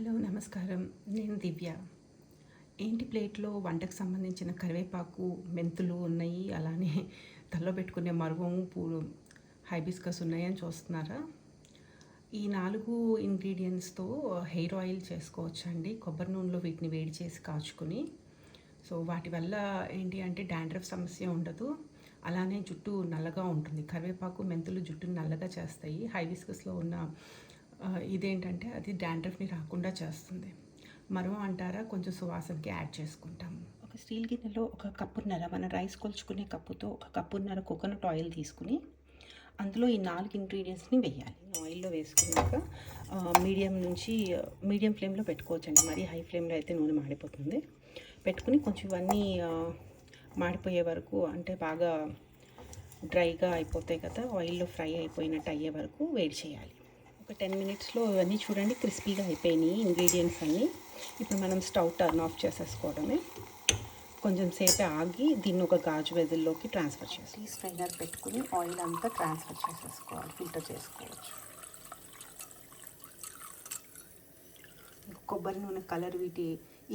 Hello నమస్కారం. నేను దివ్య. ఏంటి ప్లేట్‌లో వంటకు సంబంధించిన కరివేపాకు, మెంతులు ఉన్నాయి. అలానే తలలో పెట్టుకునే మరువం, పూలు, హైబిస్కస్ ఉన్నాయని చూస్తున్నారా? ఈ 4 ఇంగ్రీడియెంట్స్‌తో హెయిర్ ఆయిల్ చేసుకోవచ్చండి. కొబ్బరి నూనెలో వీటిని వేడి చేసి కాచుకొని. సో, వాటి వల్ల ఏంటి అంటే డాండ్రఫ్ సమస్య ఉండదు. అలానే జుట్టు నల్లగా ఉంటుంది. కరివేపాకు, మెంతులు జుట్టుని నల్లగా చేస్తాయి. హైబిస్కస్‌లో ఉన్న ఇదేంటంటే అది డాండ్రఫ్‌ని రాకుండా చేస్తుంది. మరువం అంటారా, కొంచెం సువాసనకి యాడ్ చేసుకుంటాము. ఒక స్టీల్ గిన్నెలో ఒక కప్పున్నర, మన రైస్ కొలుచుకునే కప్పుతో ఒక కప్పున్నర కోకోనట్ ఆయిల్ తీసుకుని అందులో ఈ 4 ఇంగ్రీడియంట్స్ని వేయాలి. ఆయిల్లో వేసుకున్నాక మీడియం ఫ్లేమ్లో పెట్టుకోవచ్చండి. మరీ హై ఫ్లేమ్లో అయితే నూనె మాడిపోతుంది. పెట్టుకుని కొంచెం ఇవన్నీ మాడిపోయే వరకు, అంటే బాగా డ్రైగా అయిపోతాయి కదా, ఆయిల్లో ఫ్రై అయిపోయినట్టు అయ్యే వరకు వేడి చేయాలి. ఒక 10 మినిట్స్లో ఇవన్నీ చూడండి క్రిస్పీగా అయిపోయినాయి ఇంగ్రీడియంట్స్ అన్నీ. ఇప్పుడు మనం స్టవ్ టర్న్ ఆఫ్ చేసేసుకోవడమే. కొంచెం సేపు ఆగి దీన్ని ఒక గాజు వెదుల్లోకి ట్రాన్స్ఫర్ చేసి స్ట్రైనర్ పెట్టుకుని ఆయిల్ అంతా ట్రాన్స్ఫర్ చేసేసుకోవాలి, ఫిల్టర్ చేసుకోవచ్చు. కొబ్బరి నూనె కలర్, వీటి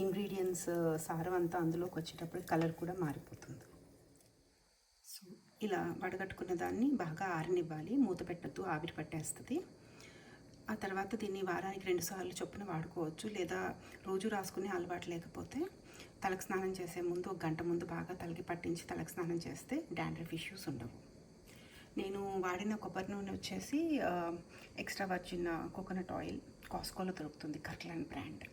ఇంగ్రీడియంట్స్ సారం అంతా అందులోకి వచ్చేటప్పుడు కలర్ కూడా మారిపోతుంది. సో ఇలా వడగట్టుకున్న దాన్ని బాగా ఆరనివ్వాలి. మూత పెట్టద్దు, ఆవిరి పట్టేస్తుంది. ఆ తర్వాత దీన్ని వారానికి 2 సార్లు చొప్పున వాడుకోవచ్చు. లేదా రోజు రాసుకునే అలవాటు లేకపోతే తలకు స్నానం చేసే ముందు 1 గంట ముందు బాగా తలకి పట్టించి తలకు స్నానం చేస్తే డాండ్రఫ్ ఇష్యూస్ ఉండవు. నేను వాడిన కొబ్బరి నూనె వచ్చేసి ఎక్స్ట్రా వర్జిన్ కోకోనట్ ఆయిల్, కాస్కోలో దొరుకుతుంది, కర్క్లాండ్ బ్రాండ్.